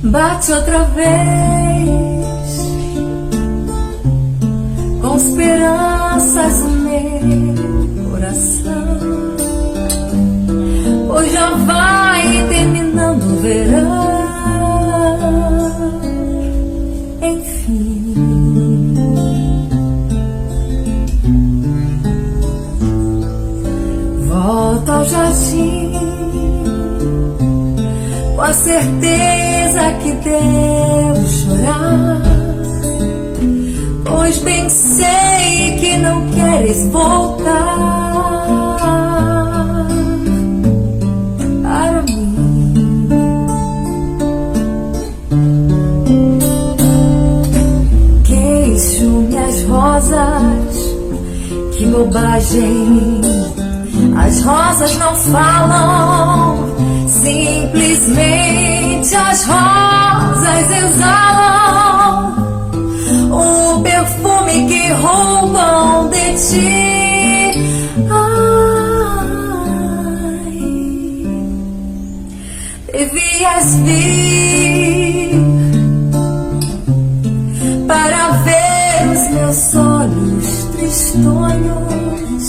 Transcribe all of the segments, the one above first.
Bate outra vez, com esperanças no meu coração, pois já vai terminando o verão. Enfim, volto ao jardim com a certeza que devo chorar, pois bem sei que não queres voltar para mim. Queixo-me as rosas, que bobagem, as rosas não falam, simplesmente as rosas exalam o perfume que roubam de ti. Ai, devias vir para ver os meus olhos tristonhos,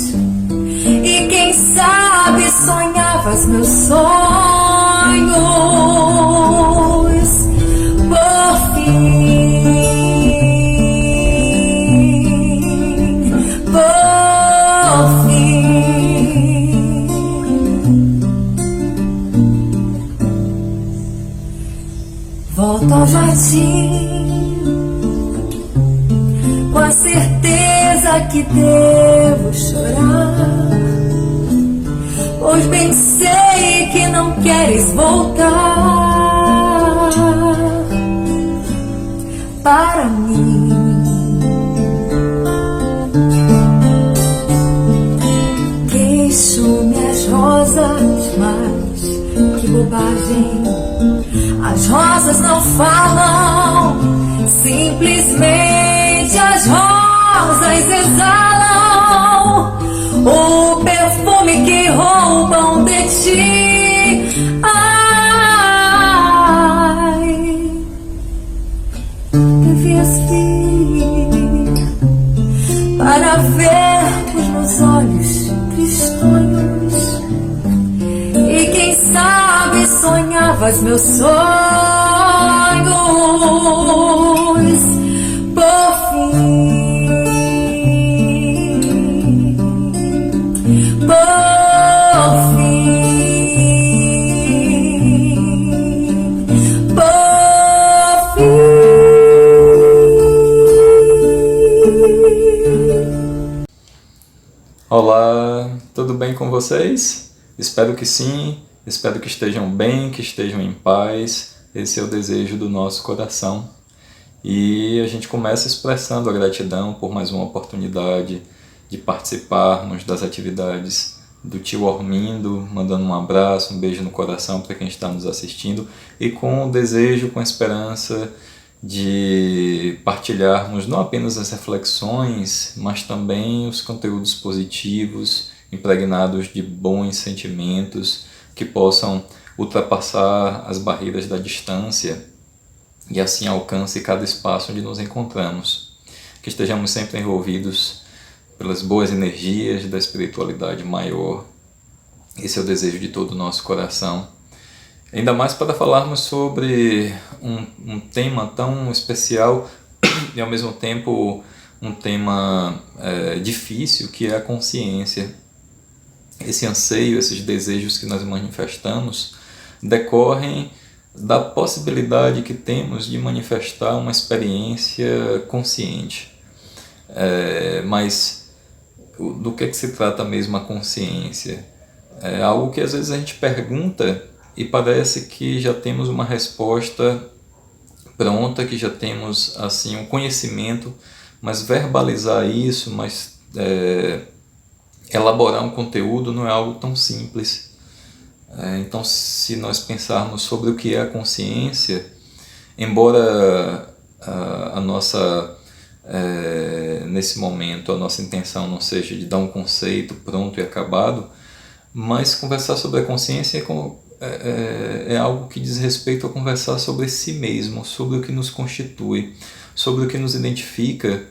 e quem sabe sonhavas meus sonhos por fim, por fim. Volto ao jardim com a certeza que devo chorar, pois bem sei que não queres voltar para mim. Queixo-me as rosas, mas que bobagem, as rosas não falam, simplesmente as rosas exalam o perfume que roubam de ti. Ai, devias vir para ver os meus olhos tristonhos, e quem sabe sonhavas meus sonhos por fim. Olá, tudo bem com vocês? Espero que sim, espero que estejam bem, que estejam em paz. Esse é o desejo do nosso coração. E a gente começa expressando a gratidão por mais uma oportunidade de participarmos das atividades do Tio Armindo, mandando um abraço, um beijo no coração para quem está nos assistindo, e com o desejo, com a esperança de partilharmos não apenas as reflexões, mas também os conteúdos positivos, impregnados de bons sentimentos, que possam ultrapassar as barreiras da distância e assim alcance cada espaço onde nos encontramos. Que estejamos sempre envolvidos pelas boas energias da espiritualidade maior. Esse é o desejo de todo o nosso coração. Ainda mais para falarmos sobre um tema tão especial e ao mesmo tempo um tema difícil, que é a consciência. Esse anseio, esses desejos que nós manifestamos decorrem da possibilidade que temos de manifestar uma experiência consciente. Mas do que se trata mesmo a consciência? É algo que às vezes a gente pergunta e parece que já temos uma resposta pronta, que já temos assim um conhecimento, mas verbalizar isso, elaborar um conteúdo não é algo tão simples. Então, se nós pensarmos sobre o que é a consciência, embora a nossa nesse momento a nossa intenção não seja de dar um conceito pronto e acabado, mas conversar sobre a consciência é algo que diz respeito a conversar sobre si mesmo, sobre o que nos constitui, sobre o que nos identifica,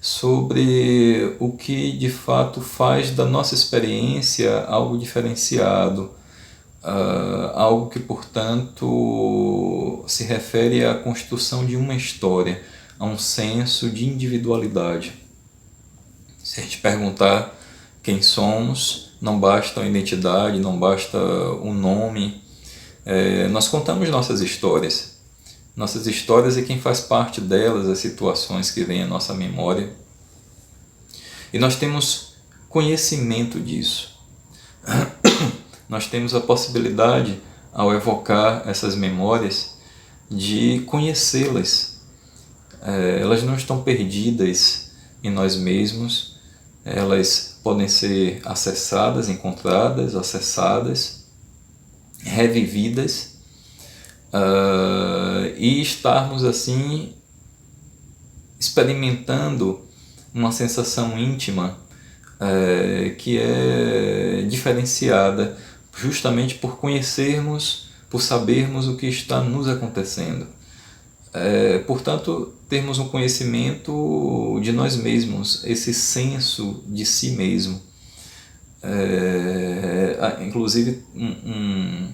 sobre o que de fato faz da nossa experiência algo diferenciado, algo que, portanto, se refere à construção de uma história, a um senso de individualidade. Se a gente perguntar quem somos, não basta a identidade, não basta o nome. Nós contamos nossas histórias. Nossas histórias e quem faz parte delas, as situações que vêm à nossa memória. E nós temos conhecimento disso. Nós temos a possibilidade, ao evocar essas memórias, de conhecê-las. Elas não estão perdidas em nós mesmos, elas podem ser acessadas, encontradas, acessadas, revividas, e estarmos assim experimentando uma sensação íntima que é diferenciada justamente por conhecermos, por sabermos o que está nos acontecendo. Portanto, termos um conhecimento de nós mesmos, esse senso de si mesmo. Inclusive, um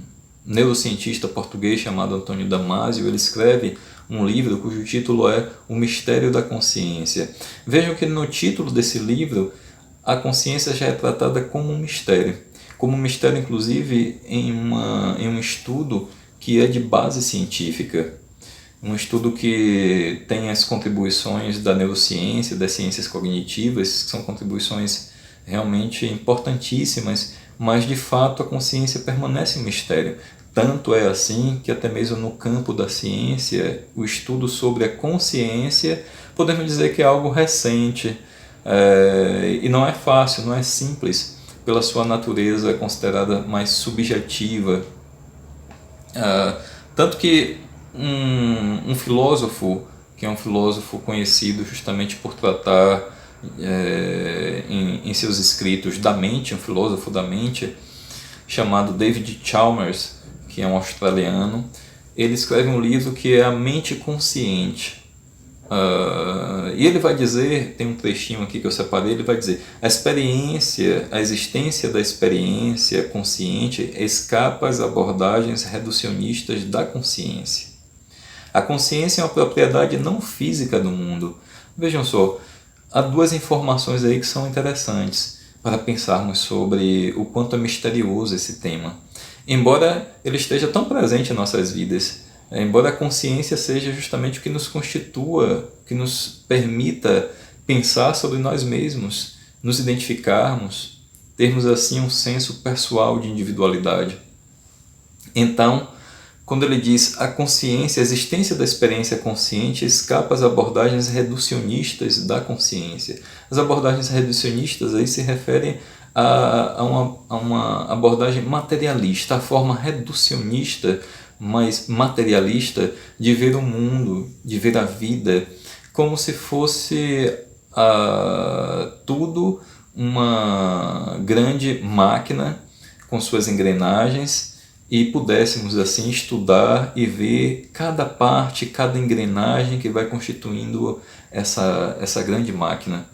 neurocientista português chamado Antônio Damasio, ele escreve um livro cujo título é O Mistério da Consciência. Vejam que no título desse livro, a consciência já é tratada como um mistério, inclusive em um estudo que é de base científica, um estudo que tem as contribuições da neurociência, das ciências cognitivas, que são contribuições realmente importantíssimas, mas de fato a consciência permanece um mistério. Tanto é assim que até mesmo no campo da ciência, o estudo sobre a consciência, podemos dizer que é algo recente, e não é fácil, não é simples, pela sua natureza considerada mais subjetiva. Tanto que um filósofo, que é um filósofo conhecido justamente por tratar em seus escritos da mente, um filósofo da mente, chamado David Chalmers, que é um australiano, ele escreve um livro que é A Mente Consciente. E ele vai dizer, tem um trechinho aqui que eu separei, ele vai dizer: a existência da experiência consciente escapa às abordagens reducionistas da consciência. A consciência é uma propriedade não física do mundo. Vejam só, há duas informações aí que são interessantes para pensarmos sobre o quanto é misterioso esse tema. Embora ele esteja tão presente em nossas vidas, embora a consciência seja justamente o que nos constitua, que nos permita pensar sobre nós mesmos, nos identificarmos, termos assim um senso pessoal de individualidade. Então, quando ele diz a consciência, a existência da experiência consciente escapa às abordagens reducionistas da consciência. As abordagens reducionistas aí se referem a uma abordagem materialista, a forma reducionista, mas materialista, de ver o mundo, de ver a vida, como se fosse tudo uma grande máquina com suas engrenagens, e pudéssemos assim estudar e ver cada parte, cada engrenagem que vai constituindo essa grande máquina.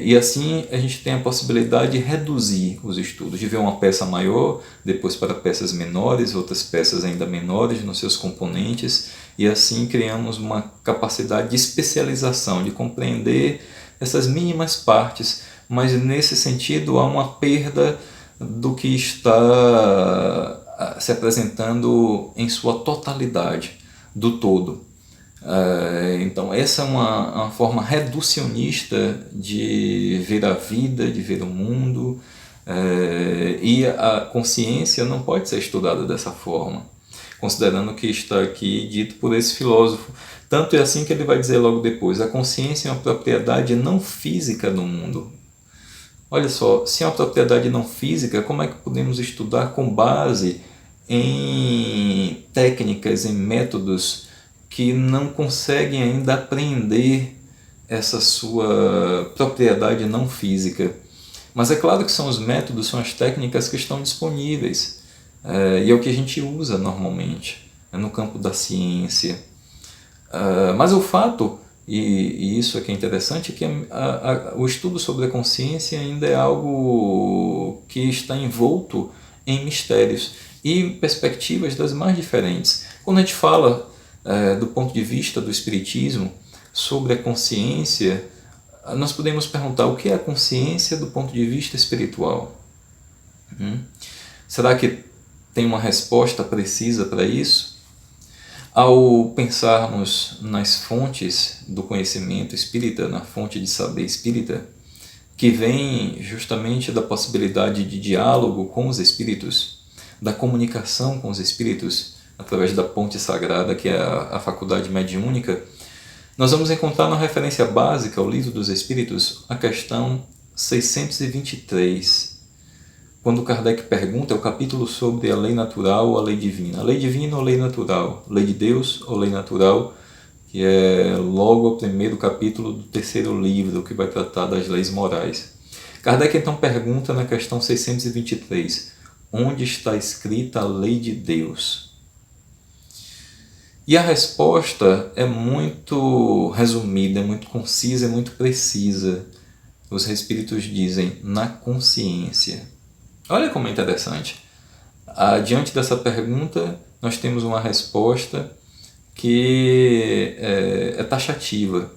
E assim a gente tem a possibilidade de reduzir os estudos, de ver uma peça maior, depois para peças menores, outras peças ainda menores nos seus componentes, e assim criamos uma capacidade de especialização, de compreender essas mínimas partes, mas nesse sentido há uma perda do que está se apresentando em sua totalidade, do todo. Então essa é uma forma reducionista de ver a vida, de ver o mundo, e a consciência não pode ser estudada dessa forma, considerando o que está aqui dito por esse filósofo. Tanto é assim que ele vai dizer logo depois: a consciência é uma propriedade não física do mundo. Olha só, se é uma propriedade não física, como é que podemos estudar com base em técnicas, em métodos que não conseguem ainda apreender essa sua propriedade não física. Mas é claro que são os métodos, são as técnicas que estão disponíveis, e é o que a gente usa normalmente, no campo da ciência. Mas o fato, e isso é que é interessante, é que o estudo sobre a consciência ainda é algo que está envolto em mistérios e perspectivas das mais diferentes. Quando a gente fala do ponto de vista do Espiritismo sobre a consciência, nós podemos perguntar o que é a consciência do ponto de vista espiritual. Será que tem uma resposta precisa para isso? Ao pensarmos nas fontes do conhecimento espírita, na fonte de saber espírita, que vem justamente da possibilidade de diálogo com os espíritos, da comunicação com os espíritos, através da ponte sagrada, que é a faculdade mediúnica, nós vamos encontrar na referência básica ao Livro dos Espíritos a questão 623, quando Kardec pergunta, é o capítulo sobre a lei natural ou a lei divina. A lei divina ou lei natural? Lei de Deus ou lei natural? Que é logo o primeiro capítulo do terceiro livro, que vai tratar das leis morais. Kardec então pergunta na questão 623, onde está escrita a lei de Deus? E a resposta é muito resumida, é muito concisa, é muito precisa. Os espíritos dizem, na consciência. Olha como é interessante. Diante dessa pergunta, nós temos uma resposta que é taxativa.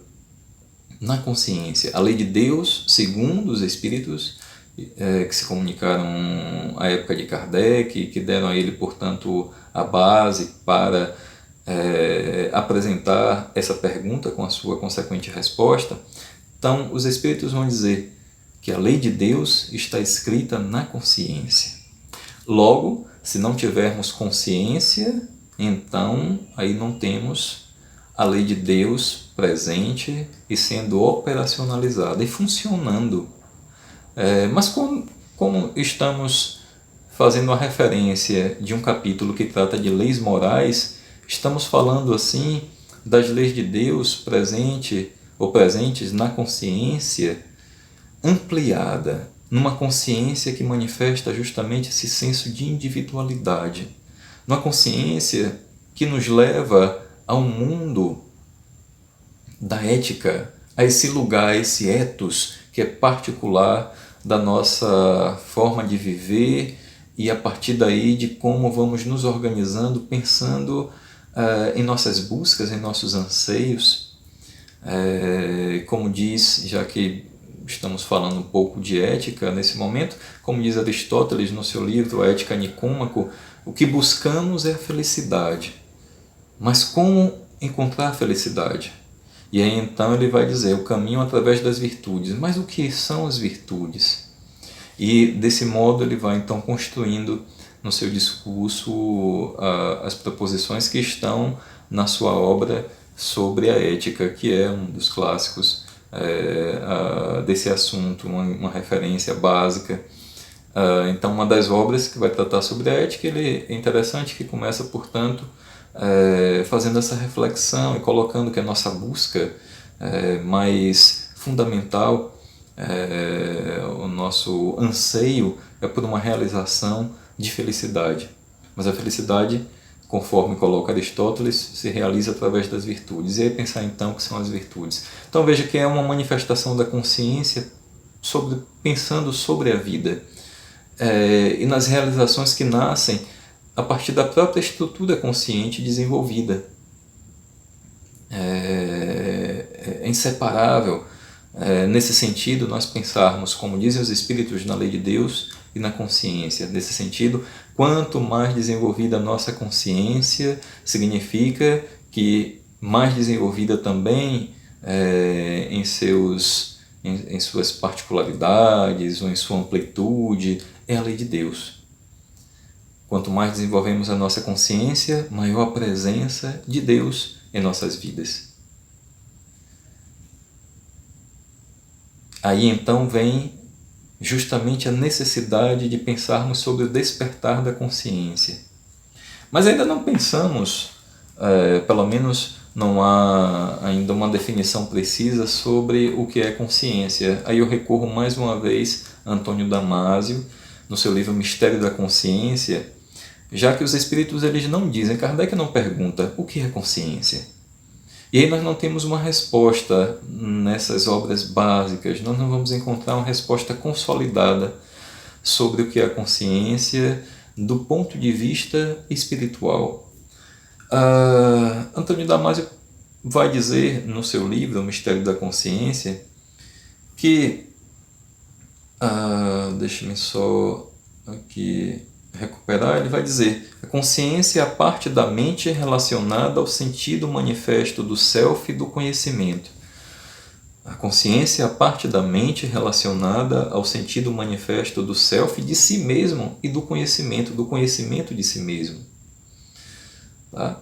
Na consciência. A lei de Deus, segundo os espíritos que se comunicaram à época de Kardec, que deram a ele, portanto, a base para apresentar essa pergunta com a sua consequente resposta. Então, os espíritos vão dizer que a lei de Deus está escrita na consciência. Logo, se não tivermos consciência, então aí não temos a lei de Deus presente e sendo operacionalizada e funcionando. Mas como estamos fazendo a referência de um capítulo que trata de leis morais, estamos falando assim das leis de Deus presentes na consciência ampliada, numa consciência que manifesta justamente esse senso de individualidade, numa consciência que nos leva ao mundo da ética, a esse lugar, a esse ethos que é particular da nossa forma de viver e a partir daí de como vamos nos organizando, pensando em nossas buscas, em nossos anseios. Como diz, já que estamos falando um pouco de ética nesse momento, como diz Aristóteles no seu livro A Ética Nicômaco, o que buscamos é a felicidade. Mas como encontrar a felicidade? E aí então ele vai dizer o caminho através das virtudes. Mas o que são as virtudes? E desse modo ele vai então construindo no seu discurso as proposições que estão na sua obra sobre a ética, que é um dos clássicos desse assunto, uma referência básica. Então, uma das obras que vai tratar sobre a ética, ele é interessante que começa, portanto, fazendo essa reflexão e colocando que a nossa busca mais fundamental, o nosso anseio é por uma realização de felicidade. Mas a felicidade, conforme coloca Aristóteles, se realiza através das virtudes. E aí pensar então que são as virtudes. Então veja que é uma manifestação da consciência pensando sobre a vida e nas realizações que nascem a partir da própria estrutura consciente desenvolvida. É inseparável, nesse sentido, nós pensarmos, como dizem os espíritos, na lei de Deus e na consciência. Nesse sentido, quanto mais desenvolvida a nossa consciência, significa que mais desenvolvida também em suas particularidades ou em sua amplitude, é a lei de Deus. Quanto mais desenvolvemos a nossa consciência, maior a presença de Deus em nossas vidas. Aí então vem justamente a necessidade de pensarmos sobre o despertar da consciência. Mas ainda não pensamos, pelo menos não há ainda uma definição precisa sobre o que é consciência. Aí eu recorro mais uma vez a Antônio Damasio, no seu livro Mistério da Consciência, já que os espíritos eles não dizem, Kardec não pergunta o que é consciência. E aí nós não temos uma resposta nessas obras básicas, nós não vamos encontrar uma resposta consolidada sobre o que é a consciência do ponto de vista espiritual. Antônio Damasio vai dizer no seu livro, O Mistério da Consciência, que, deixe-me só aqui recuperar, ele vai dizer: a consciência é a parte da mente relacionada ao sentido manifesto do self e do conhecimento. A consciência é a parte da mente relacionada ao sentido manifesto do self, de si mesmo e do conhecimento de si mesmo. Tá?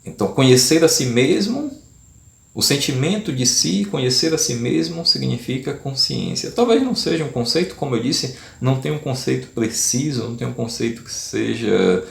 Então, conhecer a si mesmo, o sentimento de si, conhecer a si mesmo, significa consciência. Talvez não seja um conceito, como eu disse, não tem um conceito preciso, não tem um conceito que seja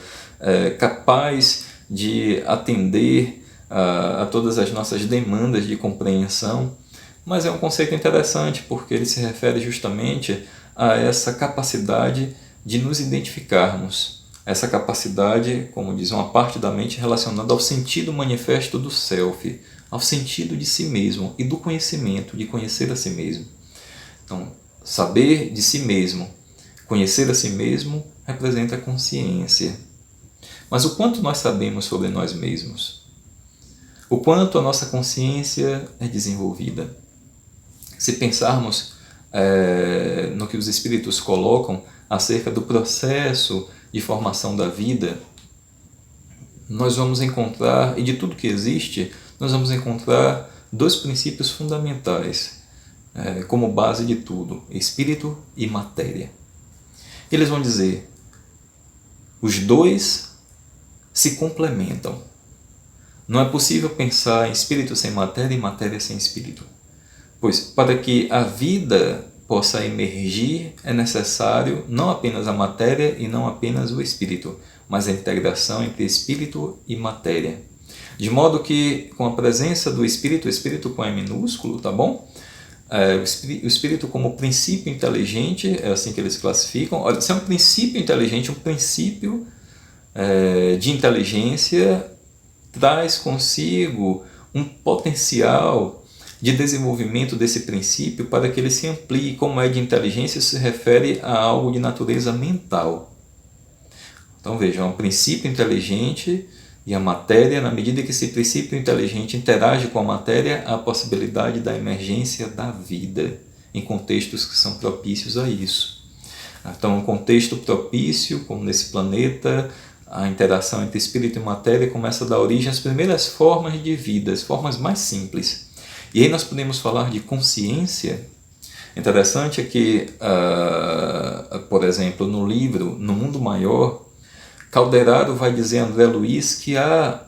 capaz de atender a todas as nossas demandas de compreensão, mas é um conceito interessante porque ele se refere justamente a essa capacidade de nos identificarmos. Essa capacidade, como diz, uma parte da mente relacionada ao sentido manifesto do self, ao sentido de si mesmo e do conhecimento, de conhecer a si mesmo. Então, saber de si mesmo, conhecer a si mesmo, representa a consciência. Mas o quanto nós sabemos sobre nós mesmos? O quanto a nossa consciência é desenvolvida? Se pensarmos no que os espíritos colocam acerca do processo de formação da vida, nós vamos encontrar, e de tudo que existe, nós vamos encontrar dois princípios fundamentais como base de tudo: espírito e matéria. Eles vão dizer, os dois se complementam. Não é possível pensar em espírito sem matéria e matéria sem espírito. Pois, para que a vida possa emergir, é necessário não apenas a matéria e não apenas o espírito, mas a integração entre espírito e matéria. De modo que, com a presença do espírito, o espírito com E minúsculo, tá bom? O espírito como princípio inteligente, é assim que eles classificam. Olha, se é um princípio inteligente, um princípio de inteligência, traz consigo um potencial de desenvolvimento desse princípio para que ele se amplie. Como é de inteligência, se refere a algo de natureza mental. Então vejam, é um princípio inteligente e a matéria, na medida que esse princípio inteligente interage com a matéria, há a possibilidade da emergência da vida em contextos que são propícios a isso. Então, um contexto propício, como nesse planeta, a interação entre espírito e matéria começa a dar origem às primeiras formas de vida, as formas mais simples. E aí nós podemos falar de consciência. Interessante é que, por exemplo, no livro No Mundo Maior, Calderaro vai dizer a André Luiz que há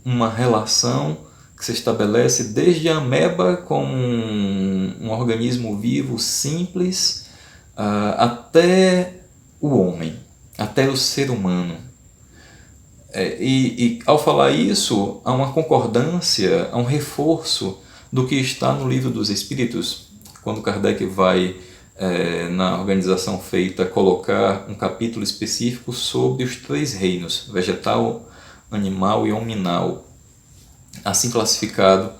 uma relação que se estabelece desde a ameba como um organismo vivo simples até o homem, até o ser humano. E ao falar isso, há uma concordância, há um reforço do que está no Livro dos Espíritos, quando Kardec vai, na organização feita, colocar um capítulo específico sobre os três reinos, vegetal, animal e hominal, assim classificado.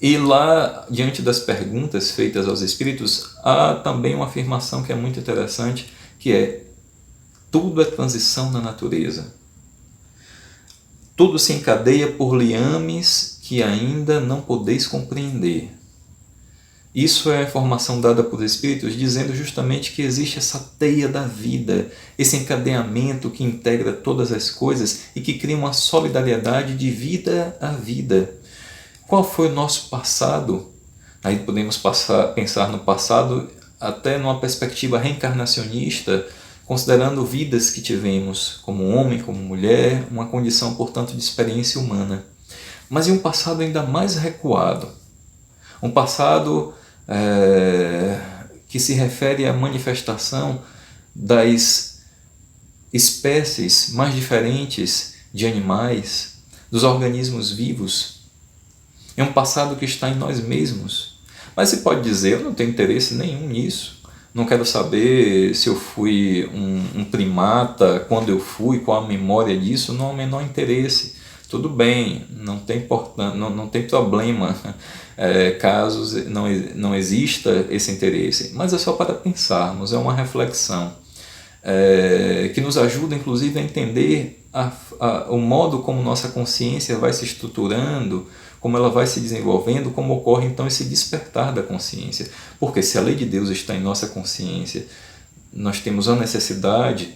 E lá, diante das perguntas feitas aos espíritos, há também uma afirmação que é muito interessante, que é: tudo é transição na natureza. Tudo se encadeia por liames que ainda não podeis compreender. Isso é a informação dada por espíritos, dizendo justamente que existe essa teia da vida, esse encadeamento que integra todas as coisas e que cria uma solidariedade de vida a vida. Qual foi o nosso passado? Aí podemos pensar no passado até numa perspectiva reencarnacionista, considerando vidas que tivemos como homem, como mulher, uma condição, portanto, de experiência humana. Mas em um passado ainda mais recuado, um passado que se refere à manifestação das espécies mais diferentes de animais, dos organismos vivos. É um passado que está em nós mesmos. Mas você pode dizer, eu não tenho interesse nenhum nisso. Não quero saber se eu fui um primata, quando eu fui, qual a memória disso, não há o menor interesse. Tudo bem, não tem problema caso não exista esse interesse. Mas é só para pensarmos, é uma reflexão que nos ajuda inclusive a entender o modo como nossa consciência vai se estruturando, como ela vai se desenvolvendo, como ocorre então esse despertar da consciência. Porque se a lei de Deus está em nossa consciência, nós temos a necessidade,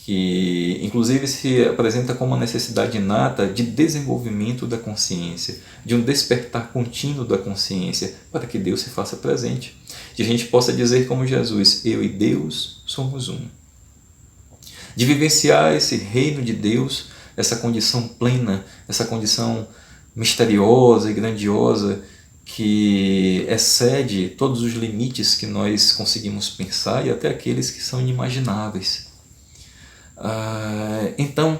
que inclusive se apresenta como uma necessidade inata de desenvolvimento da consciência, de um despertar contínuo da consciência, para que Deus se faça presente. Que a gente possa dizer como Jesus, eu e Deus somos um. De vivenciar esse reino de Deus, essa condição plena, essa condição misteriosa e grandiosa que excede todos os limites que nós conseguimos pensar e até aqueles que são inimagináveis. Então,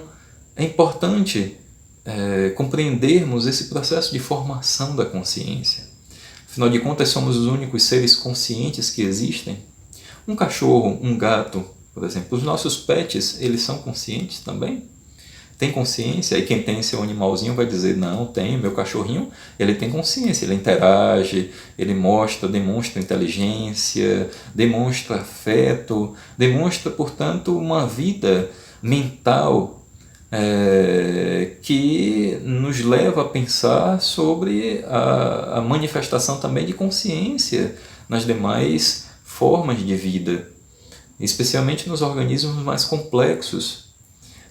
é importante compreendermos esse processo de formação da consciência. Afinal de contas, somos os únicos seres conscientes que existem. Um cachorro, um gato, por exemplo, os nossos pets, eles são conscientes também? Tem consciência? E quem tem seu animalzinho vai dizer, não, tem, meu cachorrinho, ele tem consciência, ele interage, ele demonstra inteligência, demonstra afeto, demonstra, portanto, uma vida mental que nos leva a pensar sobre a manifestação também de consciência nas demais formas de vida, especialmente nos organismos mais complexos,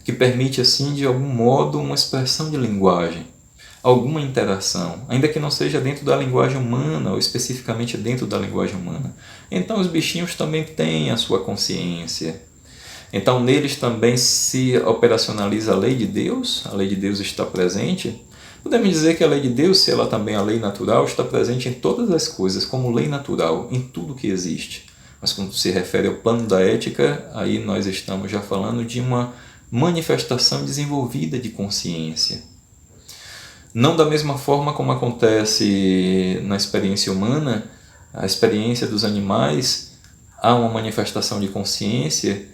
que permite, assim, de algum modo, uma expressão de linguagem, alguma interação, ainda que não seja dentro da linguagem humana, ou especificamente dentro da linguagem humana. Então, os bichinhos também têm a sua consciência. Então, neles também se operacionaliza a lei de Deus está presente. Podemos dizer que a lei de Deus, se ela também é a lei natural, está presente em todas as coisas, como lei natural, em tudo que existe. Mas quando se refere ao plano da ética, aí nós estamos já falando de uma manifestação desenvolvida de consciência. Não da mesma forma como acontece na experiência humana, a experiência dos animais, há uma manifestação de consciência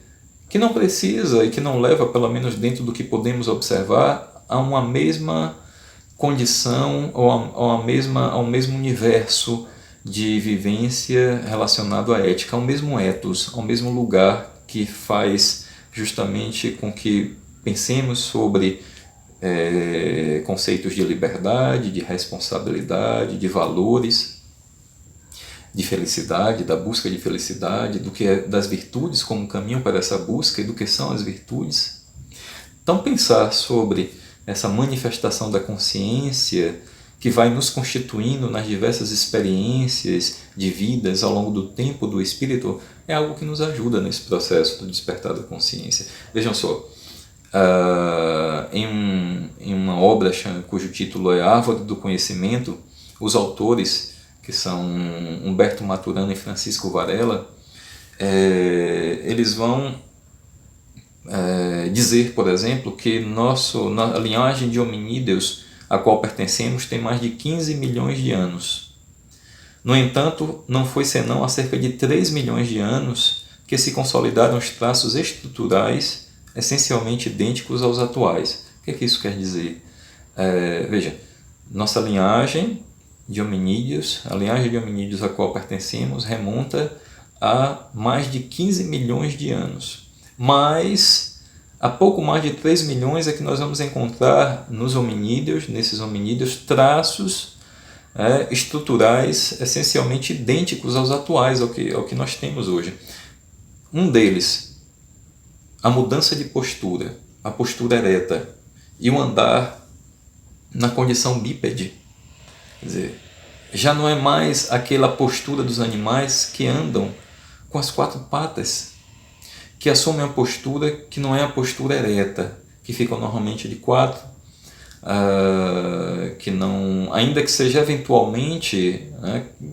que não precisa e que não leva, pelo menos dentro do que podemos observar, a uma mesma condição ou ao mesmo universo de vivência relacionado à ética, ao mesmo ethos, ao mesmo lugar que faz justamente com que pensemos sobre conceitos de liberdade, de responsabilidade, de valores, de felicidade, da busca de felicidade, do que das virtudes como caminho para essa busca e do que são as virtudes. Então, pensar sobre essa manifestação da consciência que vai nos constituindo nas diversas experiências de vidas ao longo do tempo do espírito, é algo que nos ajuda nesse processo do despertar da consciência. Vejam só, em uma obra cujo título é Árvore do Conhecimento, os autores, que são Humberto Maturana e Francisco Varela, eles vão dizer, por exemplo, que a linhagem de hominídeos a qual pertencemos tem mais de 15 milhões de anos. No entanto, não foi senão há cerca de 3 milhões de anos que se consolidaram os traços estruturais essencialmente idênticos aos atuais. O que isso quer dizer? Veja, nossa linhagem de hominídeos, a linhagem de hominídeos a qual pertencemos, remonta a mais de 15 milhões de anos. Mas há pouco mais de 3 milhões é que nós vamos encontrar nesses hominídeos, traços estruturais essencialmente idênticos aos atuais, ao que nós temos hoje. Um deles, a mudança de postura, a postura ereta e o andar na condição bípede. Quer dizer, já não é mais aquela postura dos animais que andam com as 4 patas, que assumem a postura que não é a postura ereta, que ficam normalmente de 4, que não, ainda que seja eventualmente,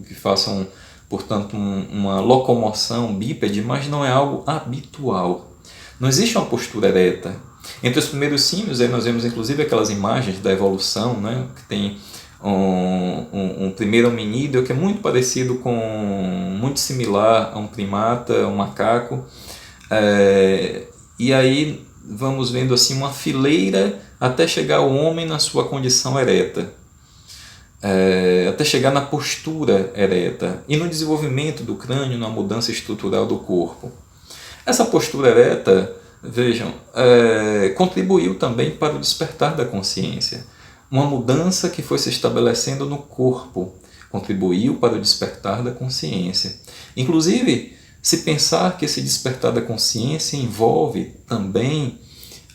que façam, portanto, uma locomoção bípede, mas não é algo habitual. Não existe uma postura ereta. Entre os primeiros símios, aí nós vemos inclusive aquelas imagens da evolução, né, que tem um primeiro hominídeo que é muito parecido com, muito similar a um primata, um macaco, e aí vamos vendo assim uma fileira até chegar ao homem na sua condição ereta, até chegar na postura ereta e no desenvolvimento do crânio, na mudança estrutural do corpo. Essa postura ereta, vejam, contribuiu também para o despertar da consciência. Uma mudança que foi se estabelecendo no corpo contribuiu para o despertar da consciência. Inclusive, se pensar que esse despertar da consciência envolve também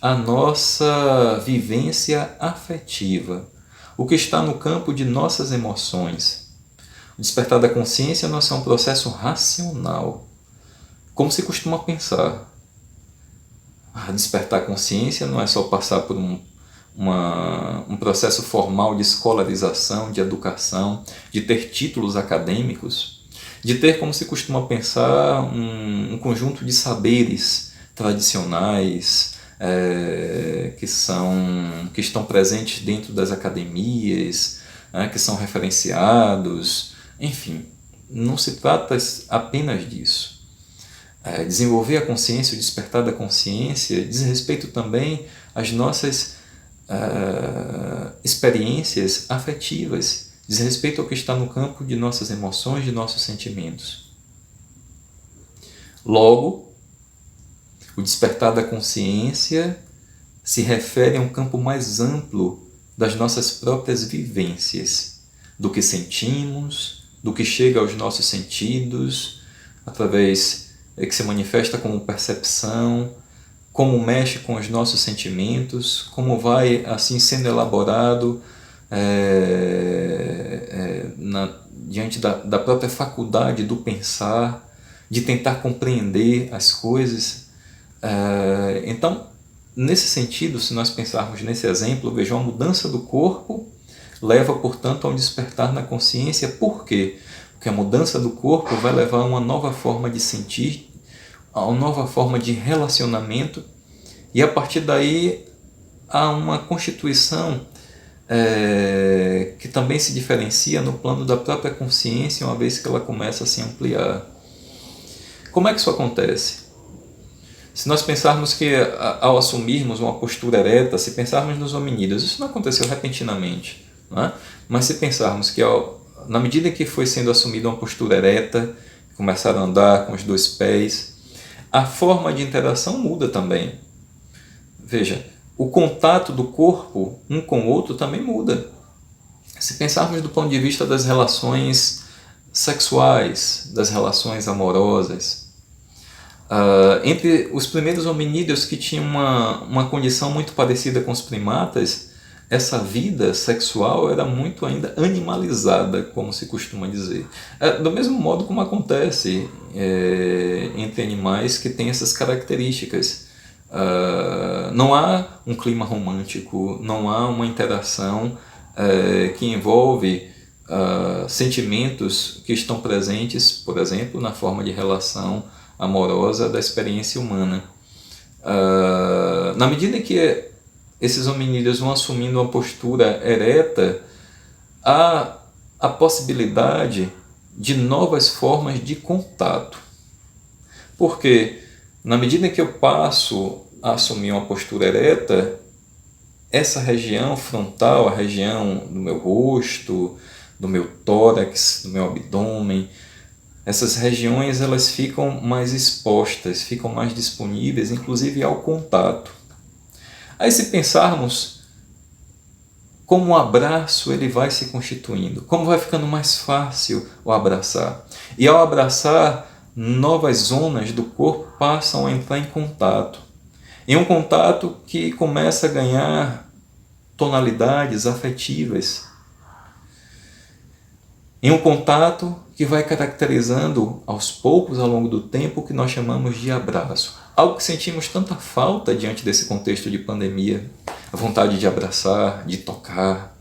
a nossa vivência afetiva, o que está no campo de nossas emoções. O despertar da consciência não é um processo racional, como se costuma pensar. Despertar a consciência não é só passar por um processo formal de escolarização, de educação, de ter títulos acadêmicos, de ter, como se costuma pensar, um conjunto de saberes tradicionais que estão presentes dentro das academias, que são referenciados, enfim, não se trata apenas disso. Desenvolver a consciência, o despertar da consciência, diz respeito também às nossas experiências afetivas, diz respeito ao que está no campo de nossas emoções, de nossos sentimentos. Logo, o despertar da consciência se refere a um campo mais amplo das nossas próprias vivências, do que sentimos, do que chega aos nossos sentidos, através que se manifesta como percepção, como mexe com os nossos sentimentos, como vai assim sendo elaborado diante da própria faculdade do pensar, de tentar compreender as coisas. Então, nesse sentido, se nós pensarmos nesse exemplo, vejam, a mudança do corpo leva, portanto, a um despertar na consciência. Por quê? Porque a mudança do corpo vai levar a uma nova forma de sentir, a uma nova forma de relacionamento, e a partir daí há uma constituição que também se diferencia no plano da própria consciência, uma vez que ela começa a se ampliar. Como é que isso acontece? Se nós pensarmos que ao assumirmos uma postura ereta, se pensarmos nos hominídeos, isso não aconteceu repentinamente, não é? Mas se pensarmos que na medida que foi sendo assumida uma postura ereta, começaram a andar com os dois pés, a forma de interação muda também. Veja, o contato do corpo um com o outro também muda. Se pensarmos do ponto de vista das relações sexuais, das relações amorosas, entre os primeiros hominídeos que tinham uma condição muito parecida com os primatas, essa vida sexual era muito ainda animalizada, como se costuma dizer. Do mesmo modo como acontece entre animais que têm essas características. Não há um clima romântico, não há uma interação que envolve sentimentos que estão presentes, por exemplo, na forma de relação amorosa da experiência humana. Na medida que esses hominídeos vão assumindo uma postura ereta, há a possibilidade de novas formas de contato. Porque, na medida que eu passo a assumir uma postura ereta, essa região frontal, a região do meu rosto, do meu tórax, do meu abdômen, essas regiões elas ficam mais expostas, ficam mais disponíveis, inclusive ao contato. Aí se pensarmos como o abraço ele vai se constituindo, como vai ficando mais fácil o abraçar. E ao abraçar, novas zonas do corpo passam a entrar em contato. Em um contato que começa a ganhar tonalidades afetivas. Em um contato que vai caracterizando aos poucos, ao longo do tempo, o que nós chamamos de abraço. Algo que sentimos tanta falta diante desse contexto de pandemia. A vontade de abraçar, de tocar.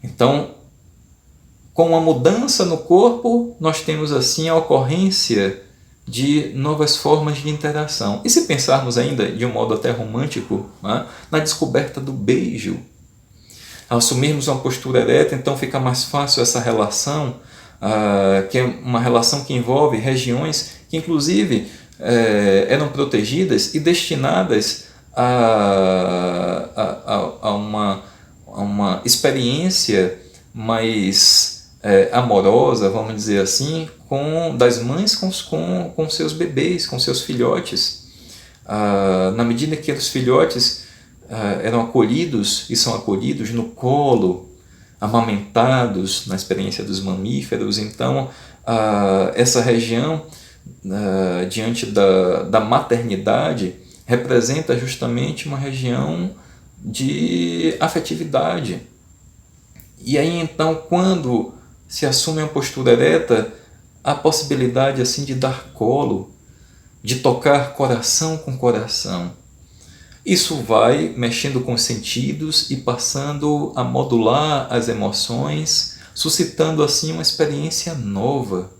Então, com uma mudança no corpo, nós temos assim a ocorrência de novas formas de interação. E se pensarmos ainda de um modo até romântico, né, na descoberta do beijo, ao assumirmos uma postura ereta, então fica mais fácil essa relação, que é uma relação que envolve regiões que inclusive eram protegidas e destinadas a uma experiência mais amorosa, vamos dizer assim, das mães com seus bebês, com seus filhotes. Na medida que os filhotes eram acolhidos e são acolhidos no colo, amamentados na experiência dos mamíferos, então essa região diante da maternidade representa justamente uma região de afetividade. E aí então, quando se assume uma postura ereta, a possibilidade assim de dar colo, de tocar coração com coração. Isso vai mexendo com os sentidos e passando a modular as emoções, suscitando assim uma experiência nova,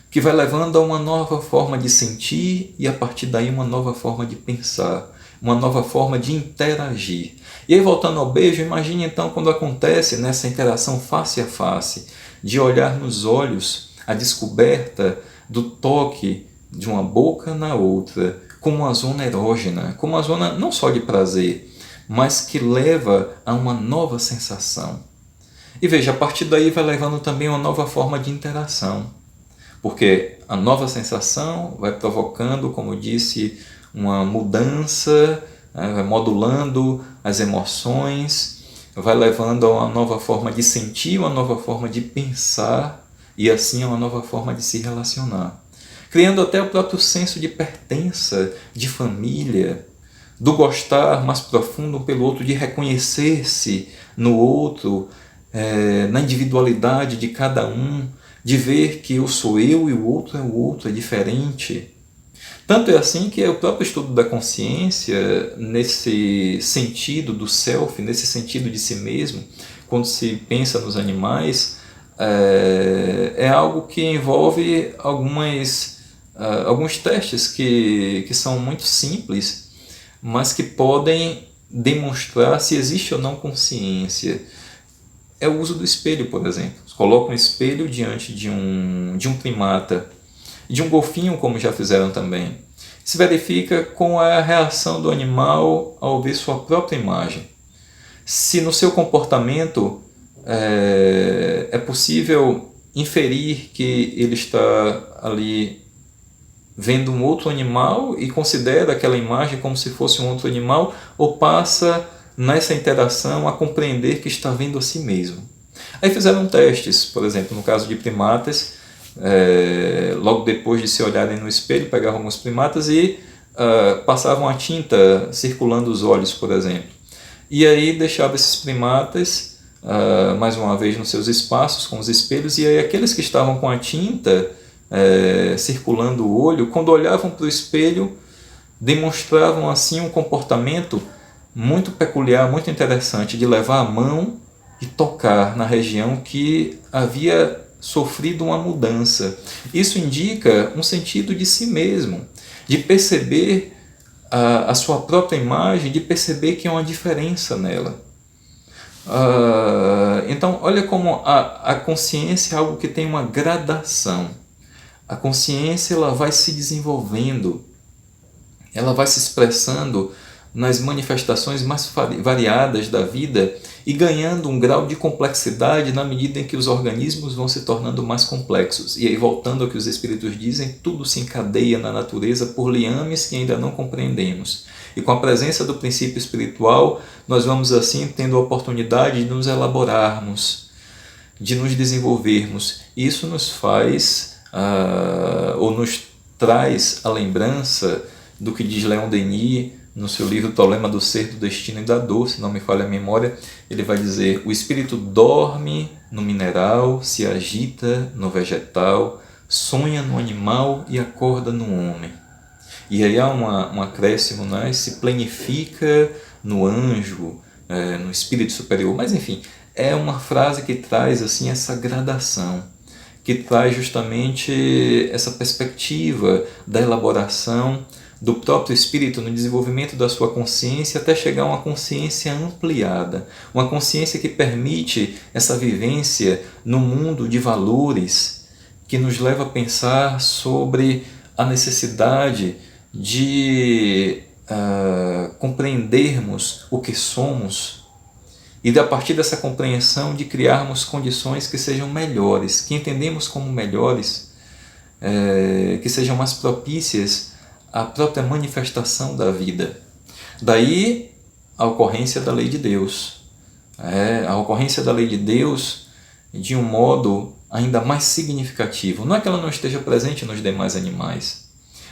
que vai levando a uma nova forma de sentir e a partir daí uma nova forma de pensar, uma nova forma de interagir. E aí, voltando ao beijo, imagine então quando acontece nessa interação face a face, de olhar nos olhos, a descoberta do toque de uma boca na outra, como uma zona erógena, como uma zona não só de prazer, mas que leva a uma nova sensação. E veja, a partir daí vai levando também uma nova forma de interação, porque a nova sensação vai provocando, como disse, uma mudança, vai modulando as emoções, vai levando a uma nova forma de sentir, uma nova forma de pensar e assim a uma nova forma de se relacionar. Criando até o próprio senso de pertença, de família, do gostar mais profundo pelo outro, de reconhecer-se no outro, na individualidade de cada um, de ver que eu sou eu e o outro, é diferente. Tanto é assim que o próprio estudo da consciência, nesse sentido do self, nesse sentido de si mesmo, quando se pensa nos animais, é algo que envolve alguns testes que são muito simples, mas que podem demonstrar se existe ou não consciência. É o uso do espelho, por exemplo. Você coloca um espelho diante de um primata, de um golfinho, como já fizeram também. Se verifica com a reação do animal ao ver sua própria imagem. Se no seu comportamento é possível inferir que ele está ali vendo um outro animal e considera aquela imagem como se fosse um outro animal, ou passa nessa interação a compreender que está vendo a si mesmo. Aí fizeram testes, por exemplo, no caso de primatas, logo depois de se olharem no espelho, pegavam alguns primatas e passavam a tinta circulando os olhos, por exemplo. E aí deixavam esses primatas, mais uma vez, nos seus espaços com os espelhos, e aí aqueles que estavam com a tinta circulando o olho, quando olhavam para o espelho, demonstravam assim um comportamento muito peculiar, muito interessante, de levar a mão e tocar na região que havia sofrido uma mudança. Isso indica um sentido de si mesmo, de perceber a sua própria imagem, de perceber que há uma diferença nela. Então, olha como a consciência é algo que tem uma gradação. A consciência ela vai se desenvolvendo, ela vai se expressando nas manifestações mais variadas da vida e ganhando um grau de complexidade na medida em que os organismos vão se tornando mais complexos. E aí, voltando ao que os espíritos dizem, tudo se encadeia na natureza por liames que ainda não compreendemos. E com a presença do princípio espiritual, nós vamos assim tendo a oportunidade de nos elaborarmos, de nos desenvolvermos. Isso nos faz, ou nos traz a lembrança do que diz Leon Denis no seu livro O Problema do Ser, do Destino e da Dor, se não me falha a memória. Ele vai dizer: o espírito dorme no mineral, se agita no vegetal, sonha no animal e acorda no homem. E aí há um acréscimo, né? Se planifica no anjo, no espírito superior. Mas enfim, é uma frase que traz assim essa gradação, que traz justamente essa perspectiva da elaboração do próprio espírito no desenvolvimento da sua consciência até chegar a uma consciência ampliada, uma consciência que permite essa vivência no mundo de valores, que nos leva a pensar sobre a necessidade de compreendermos o que somos e, a partir dessa compreensão, de criarmos condições que sejam melhores, que entendemos como melhores, que sejam mais propícias à própria manifestação da vida. Daí a ocorrência da lei de Deus. A ocorrência da lei de Deus de um modo ainda mais significativo. Não é que ela não esteja presente nos demais animais,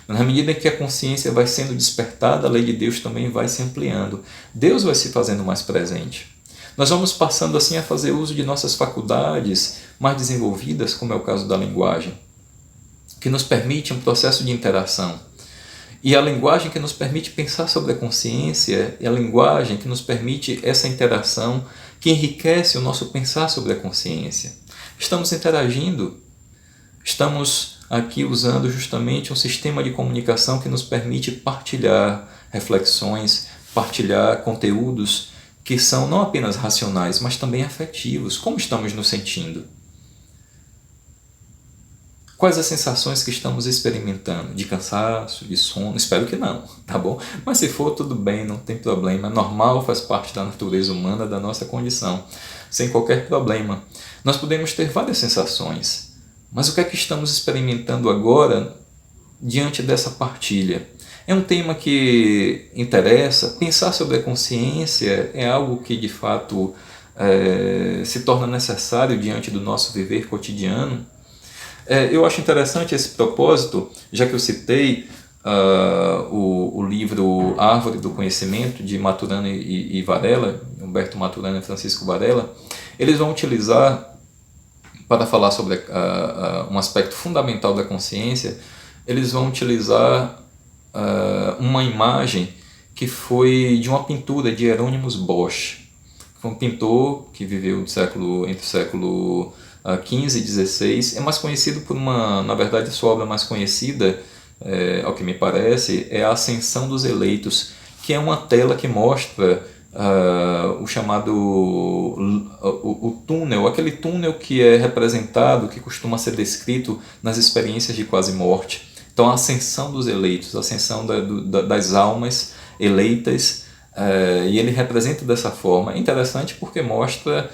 mas na medida em que a consciência vai sendo despertada, a lei de Deus também vai se ampliando. Deus vai se fazendo mais presente. Nós vamos passando assim a fazer uso de nossas faculdades mais desenvolvidas, como é o caso da linguagem, que nos permite um processo de interação. E a linguagem que nos permite pensar sobre a consciência é a linguagem que nos permite essa interação, que enriquece o nosso pensar sobre a consciência. Estamos interagindo, estamos aqui usando justamente um sistema de comunicação que nos permite partilhar reflexões, partilhar conteúdos que são não apenas racionais, mas também afetivos. Como estamos nos sentindo? Quais as sensações que estamos experimentando? De cansaço, de sono? Espero que não, tá bom? Mas se for, tudo bem, não tem problema. É normal, faz parte da natureza humana, da nossa condição, sem qualquer problema. Nós podemos ter várias sensações, mas o que é que estamos experimentando agora diante dessa partilha? É um tema que interessa. Pensar sobre a consciência é algo que, de fato, se torna necessário diante do nosso viver cotidiano. Eu acho interessante esse propósito, já que eu citei o livro Árvore do Conhecimento, de Maturana e Varela, Humberto Maturana e Francisco Varela. Eles vão utilizar, para falar sobre um aspecto fundamental da consciência, eles vão utilizar uma imagem que foi de uma pintura de Hieronymus Bosch. Foi um pintor que viveu entre o século XV e XVI. É mais conhecido por na verdade, sua obra mais conhecida, ao que me parece, é A Ascensão dos Eleitos, que é uma tela que mostra o chamado o túnel, aquele túnel que é representado, que costuma ser descrito nas experiências de quase morte. Então, a ascensão dos eleitos, a ascensão das almas eleitas, e ele representa dessa forma. É interessante porque mostra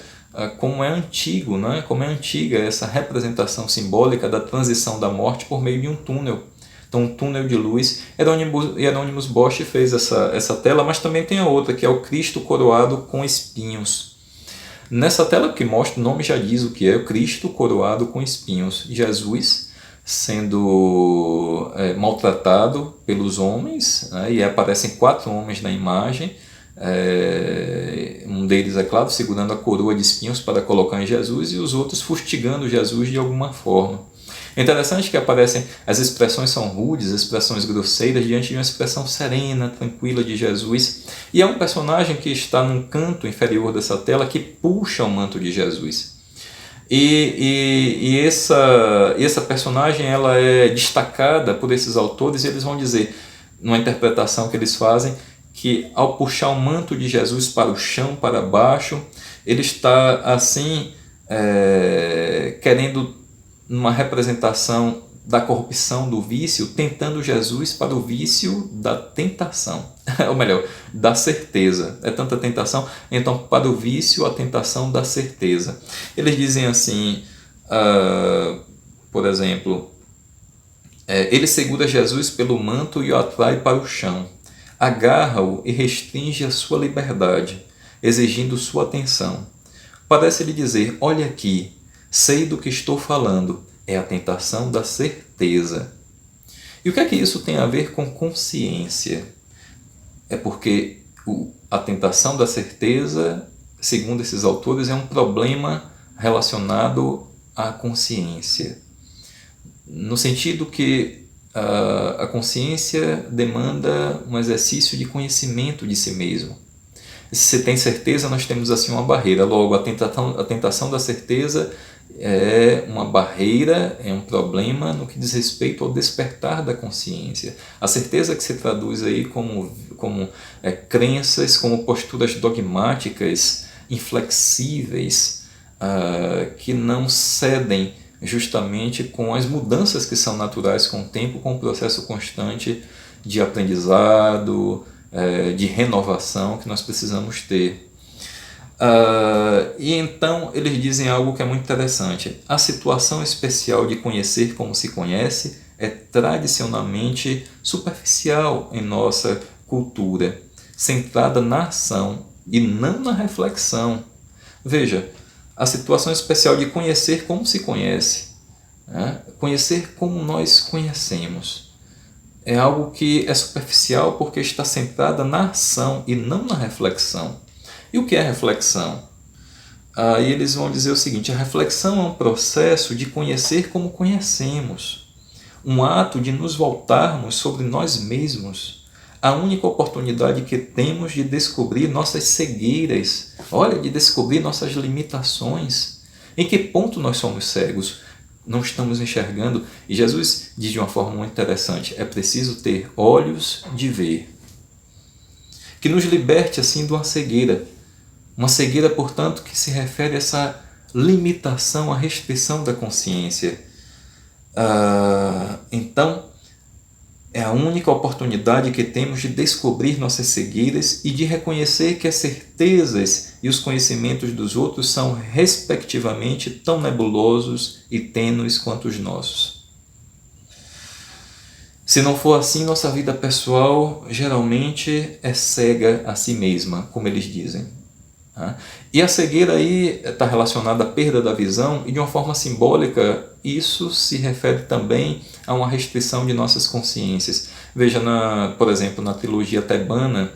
como é antigo, né? Como é antiga essa representação simbólica da transição da morte por meio de um túnel. Então, um túnel de luz. Hieronymus Bosch fez essa tela, mas também tem a outra, que é o Cristo coroado com espinhos. Nessa tela que mostra, o nome já diz o que é, o Cristo coroado com espinhos. Jesus sendo maltratado pelos homens, né? E aparecem 4 homens na imagem. Um deles, é claro, segurando a coroa de espinhos para colocar em Jesus, e os outros fustigando Jesus de alguma forma. É interessante que aparecem, as expressões são rudes, expressões grosseiras, diante de uma expressão serena, tranquila de Jesus. E é um personagem que está num canto inferior dessa tela que puxa o manto de Jesus. E essa personagem ela é destacada por esses autores, e eles vão dizer, numa interpretação que eles fazem, que ao puxar o manto de Jesus para o chão, para baixo, ele está assim querendo, numa representação da corrupção do vício, tentando Jesus para o vício da tentação, ou melhor, da certeza. É tanta tentação, então para o vício, a tentação da certeza. Eles dizem assim, por exemplo, ele segura Jesus pelo manto e o atrai para o chão, agarra-o e restringe a sua liberdade, exigindo sua atenção. Parece-lhe dizer, olha aqui, sei do que estou falando, é a tentação da certeza. E o que é que isso tem a ver com consciência? É porque a tentação da certeza, segundo esses autores, é um problema relacionado à consciência. No sentido que a consciência demanda um exercício de conhecimento de si mesmo. Se tem certeza, nós temos assim uma barreira. Logo, a tentação da certeza é uma barreira, é um problema no que diz respeito ao despertar da consciência. A certeza que se traduz aí como crenças, como posturas dogmáticas, inflexíveis, que não cedem justamente com as mudanças que são naturais com o tempo, com o processo constante de aprendizado, de renovação que nós precisamos ter. E então eles dizem algo que é muito interessante. A situação especial de conhecer como se conhece é tradicionalmente superficial em nossa cultura, centrada na ação e não na reflexão. Veja, a situação especial de conhecer como se conhece, conhecer como nós conhecemos, é algo que é superficial porque está centrada na ação e não na reflexão. E o que é reflexão? Aí eles vão dizer o seguinte: a reflexão é um processo de conhecer como conhecemos, um ato de nos voltarmos sobre nós mesmos, a única oportunidade que temos de descobrir nossas cegueiras, de descobrir nossas limitações. Em que ponto nós somos cegos? Não estamos enxergando. E Jesus diz de uma forma muito interessante: é preciso ter olhos de ver, que nos liberte assim de uma cegueira. Uma cegueira, portanto, que se refere a essa limitação, a restrição da consciência. Então, é a única oportunidade que temos de descobrir nossas cegueiras e de reconhecer que as certezas e os conhecimentos dos outros são, respectivamente, tão nebulosos e tênues quanto os nossos. Se não for assim, nossa vida pessoal geralmente é cega a si mesma, como eles dizem. E a cegueira aí está relacionada à perda da visão, e de uma forma simbólica isso se refere também a uma restrição de nossas consciências. Veja, por exemplo, na trilogia tebana,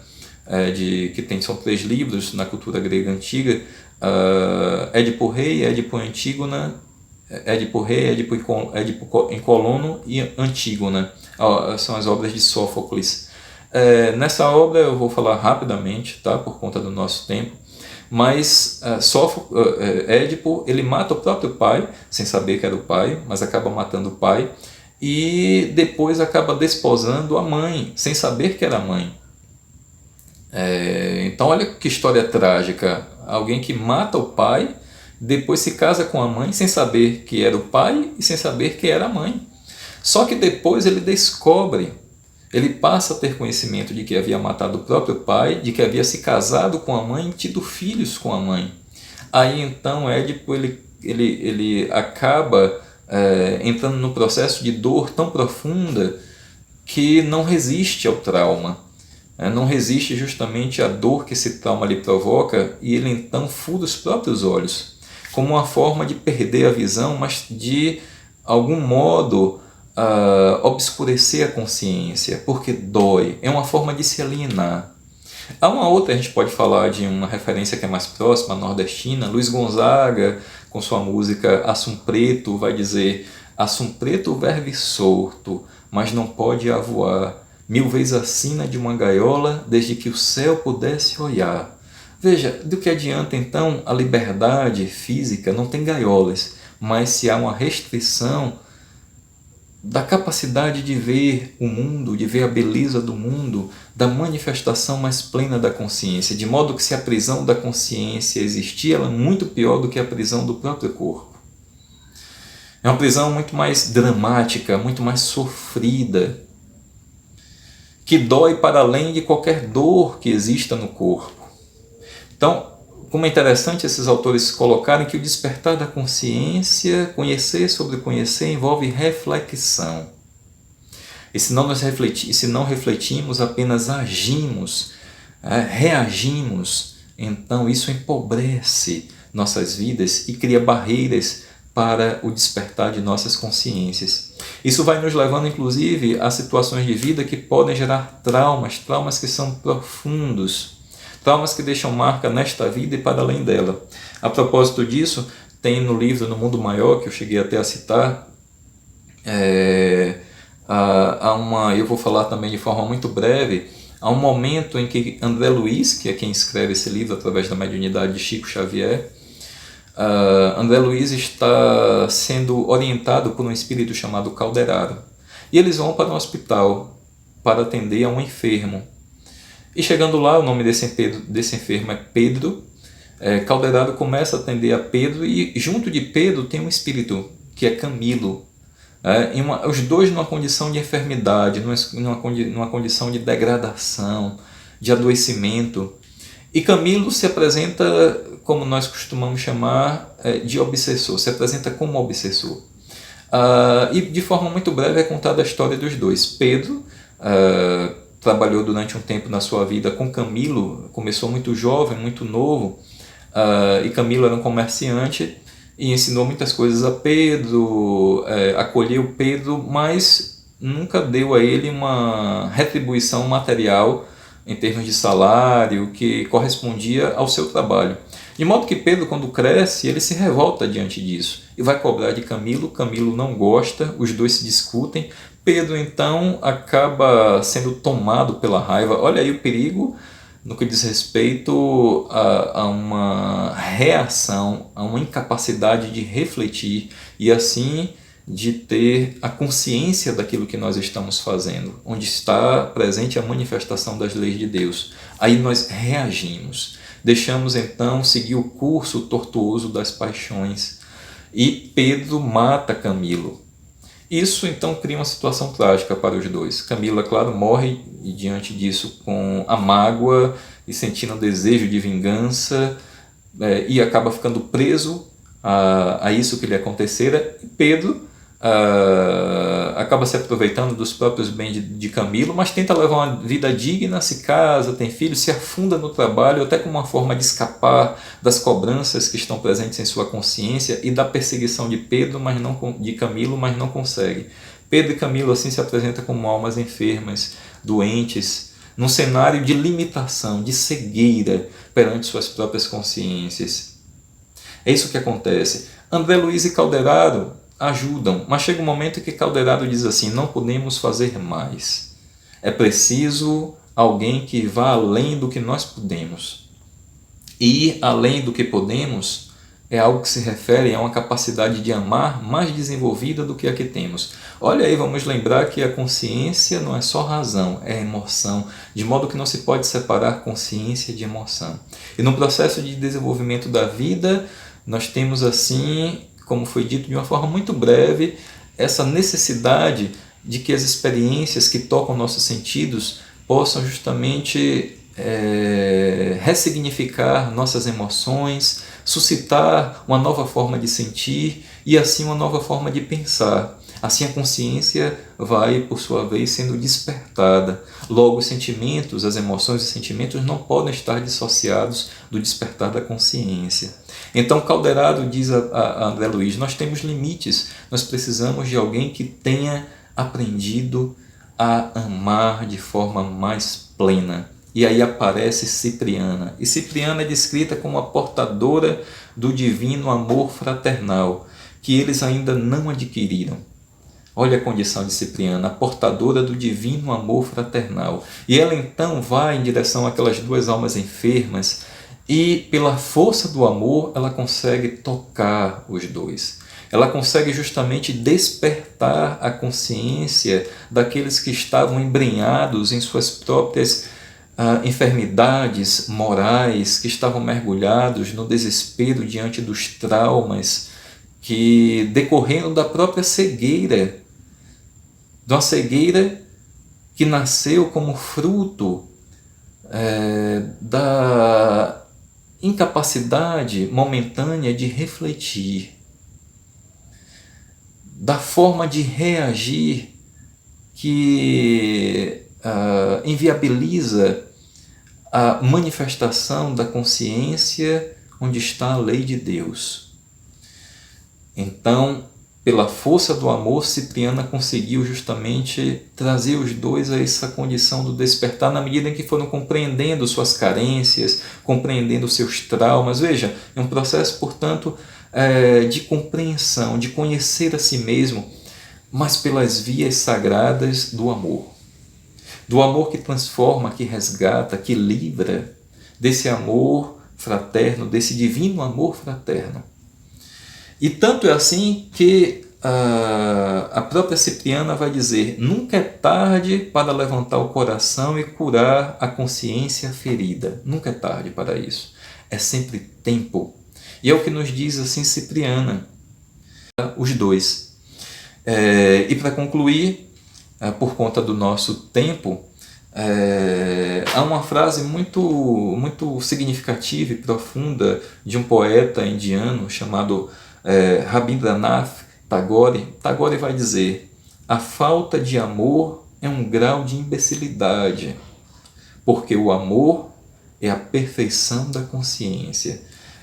são 3 livros na cultura grega antiga, Édipo Rei, Édipo Antígona, Édipo Rei, Édipo em Colono e Antígona, são as obras de Sófocles. Nessa obra eu vou falar rapidamente, por conta do nosso tempo. Mas Édipo, ele mata o próprio pai, sem saber que era o pai, mas acaba matando o pai, e depois acaba desposando a mãe, sem saber que era a mãe. Então olha que história trágica, alguém que mata o pai, depois se casa com a mãe, sem saber que era o pai e sem saber que era a mãe. Só que depois ele descobre, ele passa a ter conhecimento de que havia matado o próprio pai, de que havia se casado com a mãe e tido filhos com a mãe. Aí então Édipo ele acaba entrando no processo de dor tão profunda que não resiste ao trauma, não resiste justamente à dor que esse trauma lhe provoca, e ele então fura os próprios olhos, como uma forma de perder a visão, mas de algum modo obscurecer a consciência, porque dói, é uma forma de se alienar. Há uma outra, a gente pode falar de uma referência que é mais próxima, nordestina. Luiz Gonzaga, com sua música Assum Preto, vai dizer: Assum Preto verve solto, mas não pode avoar, 1000 vezes a sina de uma gaiola, desde que o céu pudesse olhar. Veja, do que adianta então a liberdade física? Não tem gaiolas, mas se há uma restrição da capacidade de ver o mundo, de ver a beleza do mundo, da manifestação mais plena da consciência, de modo que se a prisão da consciência existir, ela é muito pior do que a prisão do próprio corpo. É uma prisão muito mais dramática, muito mais sofrida, que dói para além de qualquer dor que exista no corpo. Então, como é interessante esses autores colocarem que o despertar da consciência, conhecer sobre conhecer, envolve reflexão. E se não refletimos, apenas agimos, reagimos, então isso empobrece nossas vidas e cria barreiras para o despertar de nossas consciências. Isso vai nos levando, inclusive, a situações de vida que podem gerar traumas que são profundos, traumas que deixam marca nesta vida e para além dela. A propósito disso, tem no livro No Mundo Maior, que eu cheguei até a citar, eu vou falar também de forma muito breve, há um momento em que André Luiz, que é quem escreve esse livro através da mediunidade de Chico Xavier, André Luiz está sendo orientado por um espírito chamado Calderaro. E eles vão para um hospital para atender a um enfermo. E chegando lá, o nome desse enfermo é Pedro. Calderaro começa a atender a Pedro e junto de Pedro tem um espírito, que é Camilo. Os dois numa condição de enfermidade, numa condição de degradação, de adoecimento. E Camilo se apresenta, como nós costumamos chamar, de obsessor, se apresenta como obsessor. E de forma muito breve é contada a história dos dois. Pedro trabalhou durante um tempo na sua vida com Camilo, começou muito jovem, muito novo, e Camilo era um comerciante e ensinou muitas coisas a Pedro, acolheu Pedro, mas nunca deu a ele uma retribuição material em termos de salário que correspondia ao seu trabalho. De modo que Pedro, quando cresce, ele se revolta diante disso e vai cobrar de Camilo. Camilo não gosta, os dois se discutem. Pedro então acaba sendo tomado pela raiva. Olha aí o perigo no que diz respeito a uma reação, a uma incapacidade de refletir e assim de ter a consciência daquilo que nós estamos fazendo, onde está presente a manifestação das leis de Deus. Aí nós reagimos, deixamos então seguir o curso tortuoso das paixões e Pedro mata Camilo. Isso então cria uma situação trágica para os dois. Camilo, é claro, morre e diante disso com a mágoa e sentindo um desejo de vingança e acaba ficando preso a isso que lhe acontecera. E Pedro acaba se aproveitando dos próprios bens de Camilo, mas tenta levar uma vida digna, se casa, tem filhos, se afunda no trabalho, até como uma forma de escapar das cobranças que estão presentes em sua consciência e da perseguição de Camilo, mas não consegue. Pedro e Camilo assim se apresentam como almas enfermas, doentes, num cenário de limitação, de cegueira perante suas próprias consciências. É isso que acontece. André Luiz e Calderaro ajudam, mas chega um momento que Calderaro diz assim: não podemos fazer mais. É preciso alguém que vá além do que nós podemos. E além do que podemos é algo que se refere a uma capacidade de amar mais desenvolvida do que a que temos. Olha aí, vamos lembrar que a consciência não é só razão, é emoção, de modo que não se pode separar consciência de emoção. E no processo de desenvolvimento da vida, nós temos assim, como foi dito de uma forma muito breve, essa necessidade de que as experiências que tocam nossos sentidos possam justamente ressignificar nossas emoções, suscitar uma nova forma de sentir e assim uma nova forma de pensar. Assim a consciência vai, por sua vez, sendo despertada. Logo, os sentimentos, as emoções e sentimentos não podem estar dissociados do despertar da consciência. Então, Calderaro diz a André Luiz: nós temos limites, nós precisamos de alguém que tenha aprendido a amar de forma mais plena. E aí aparece Cipriana. E Cipriana é descrita como a portadora do divino amor fraternal, que eles ainda não adquiriram. Olha a condição de Cipriana, a portadora do divino amor fraternal. E ela então vai em direção àquelas duas almas enfermas e, pela força do amor, ela consegue tocar os dois. Ela consegue justamente despertar a consciência daqueles que estavam embrenhados em suas próprias enfermidades morais, que estavam mergulhados no desespero diante dos traumas que decorreram da própria cegueira, de uma cegueira que nasceu como fruto da incapacidade momentânea de refletir, da forma de reagir que inviabiliza a manifestação da consciência onde está a lei de Deus. Então, pela força do amor, Cipriana conseguiu justamente trazer os dois a essa condição do despertar na medida em que foram compreendendo suas carências, compreendendo seus traumas. Veja, é um processo, portanto, de compreensão, de conhecer a si mesmo, mas pelas vias sagradas do amor. Do amor que transforma, que resgata, que livra, desse amor fraterno, desse divino amor fraterno. E tanto é assim que a própria Cipriana vai dizer: nunca é tarde para levantar o coração e curar a consciência ferida. Nunca é tarde para isso. É sempre tempo. E é o que nos diz assim Cipriana, os dois. E para concluir, por conta do nosso tempo, há uma frase muito significativa e profunda de um poeta indiano chamado Rabindranath Tagore. Tagore vai dizer: a falta de amor é um grau de imbecilidade, porque o amor é a perfeição da consciência.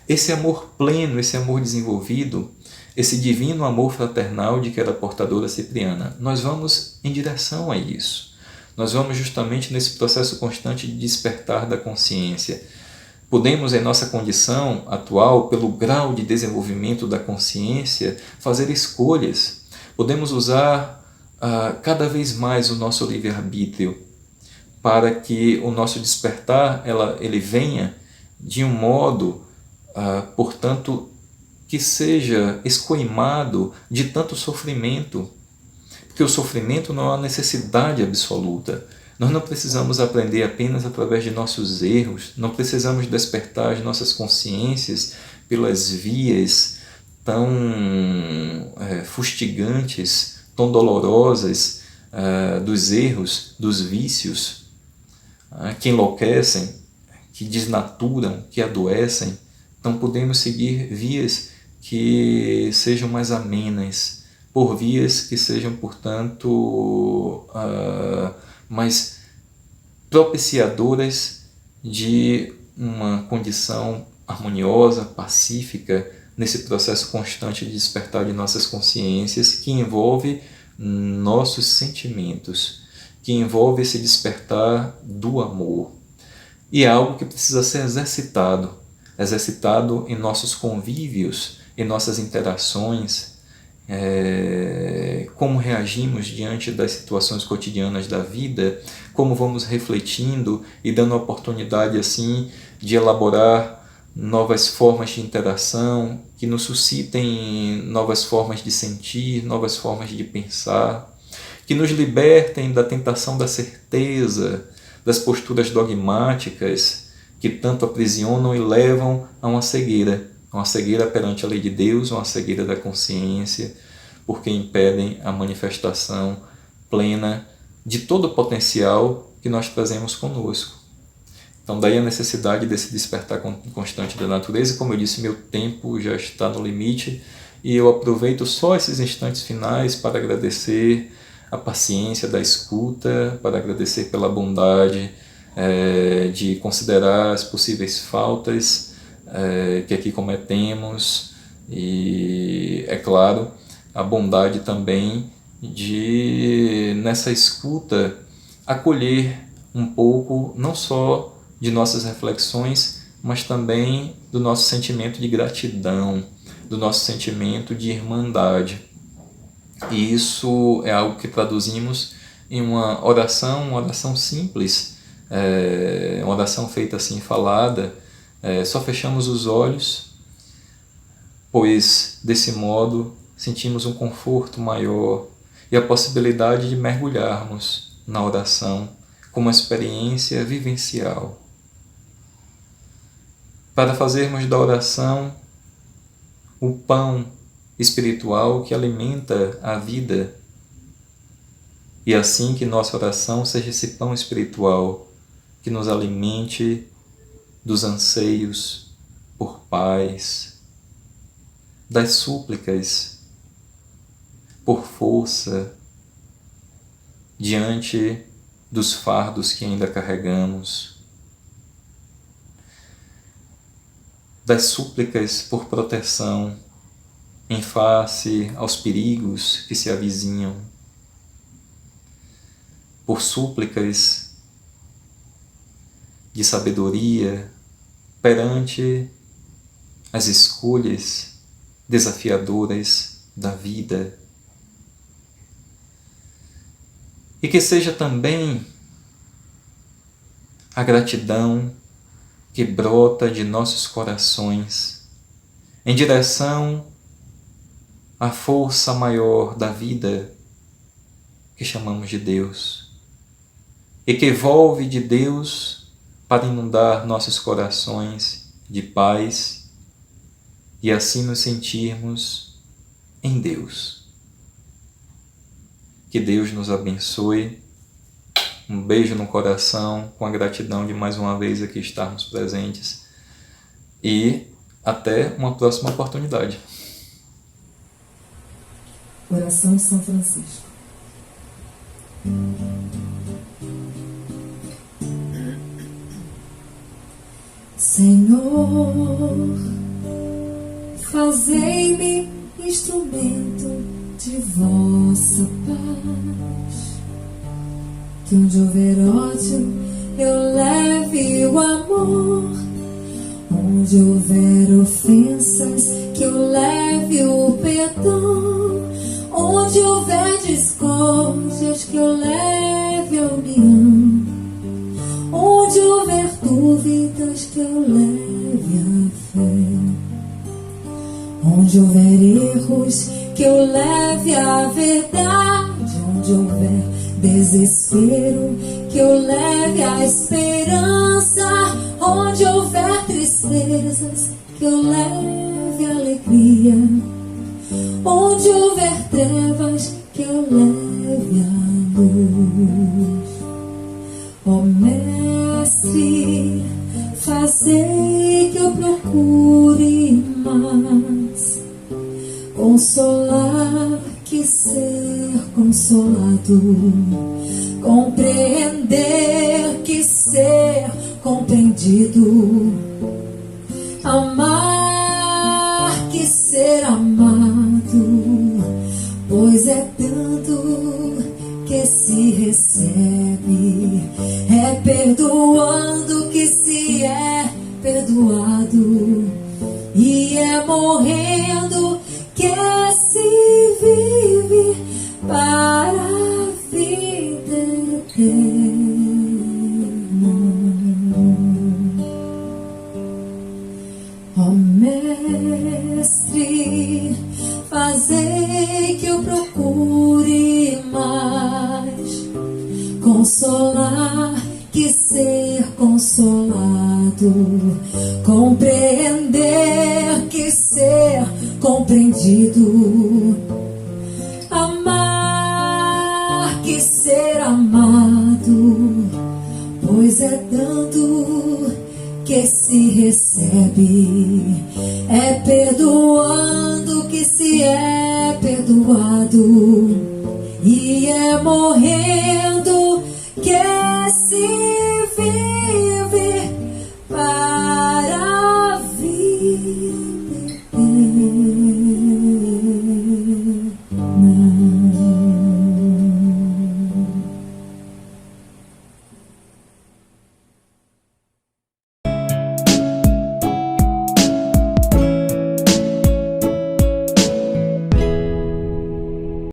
Esse amor pleno, esse amor desenvolvido, esse divino amor fraternal de que era portadora Cipriana, nós vamos em direção a isso. Nós vamos justamente nesse processo constante de despertar da consciência. Podemos, em nossa condição atual, pelo grau de desenvolvimento da consciência, fazer escolhas. Podemos usar cada vez mais o nosso livre-arbítrio para que o nosso despertar ele venha de um modo, portanto, que seja escoimado de tanto sofrimento. Porque o sofrimento não é uma necessidade absoluta. Nós não precisamos aprender apenas através de nossos erros, não precisamos despertar as nossas consciências pelas vias tão fustigantes, tão dolorosas dos erros, dos vícios, que enlouquecem, que desnaturam, que adoecem. Então podemos seguir vias que sejam mais amenas, por vias que sejam, portanto, mais propiciadoras de uma condição harmoniosa, pacífica, nesse processo constante de despertar de nossas consciências, que envolve nossos sentimentos, que envolve esse despertar do amor. E é algo que precisa ser exercitado em nossos convívios, em nossas interações, como reagimos diante das situações cotidianas da vida, como vamos refletindo e dando oportunidade assim de elaborar novas formas de interação que nos suscitem novas formas de sentir, novas formas de pensar, que nos libertem da tentação da certeza, das posturas dogmáticas que tanto aprisionam e levam a uma cegueira perante a lei de Deus, uma cegueira da consciência, porque impedem a manifestação plena de todo o potencial que nós trazemos conosco. Então daí a necessidade desse despertar constante da natureza. E como eu disse, meu tempo já está no limite e eu aproveito só esses instantes finais para agradecer a paciência da escuta, para agradecer pela bondade de considerar as possíveis faltas que aqui cometemos e, é claro, a bondade também de, nessa escuta, acolher um pouco, não só de nossas reflexões, mas também do nosso sentimento de gratidão, do nosso sentimento de irmandade. E isso é algo que traduzimos em uma oração simples, uma oração feita assim, falada. Só fechamos os olhos, pois desse modo sentimos um conforto maior e a possibilidade de mergulharmos na oração como uma experiência vivencial. Para fazermos da oração o pão espiritual que alimenta a vida, e assim que nossa oração seja esse pão espiritual que nos alimente dos anseios por paz, das súplicas por força diante dos fardos que ainda carregamos, das súplicas por proteção em face aos perigos que se avizinham, por súplicas de sabedoria perante as escolhas desafiadoras da vida. E que seja também a gratidão que brota de nossos corações em direção a força maior da vida que chamamos de Deus e que evolve de Deus para inundar nossos corações de paz e assim nos sentirmos em Deus. Que Deus nos abençoe. Um beijo no coração, com a gratidão de mais uma vez aqui estarmos presentes e até uma próxima oportunidade. Oração de São Francisco. Senhor, fazei-me instrumento de vossa paz. Que onde houver ódio, eu leve o amor. Onde houver ofensas, que eu leve o perdão. Onde houver discórdias, que eu leve a união. Onde houver dúvidas, que eu leve a fé. Onde houver erros, que eu leve a verdade. Onde houver desespero, que eu leve a esperança. Onde houver tristezas, que eu leve a alegria. Onde houver trevas, que eu leve a luz. Ó Mestre, fazei que eu procure mais consolar que ser consolado, compreender que ser compreendido, amar que ser amado, pois é dando que se recebe, é perdoando que se é perdoado, e é morrendo que se vive para a vida eterna. Ó Mestre, fazei que eu procure mais consolar que ser consolado, compreender que ser compreendido, amar que ser amado, pois é dando que se recebe, é perdoando que se é perdoado, e é morrendo que se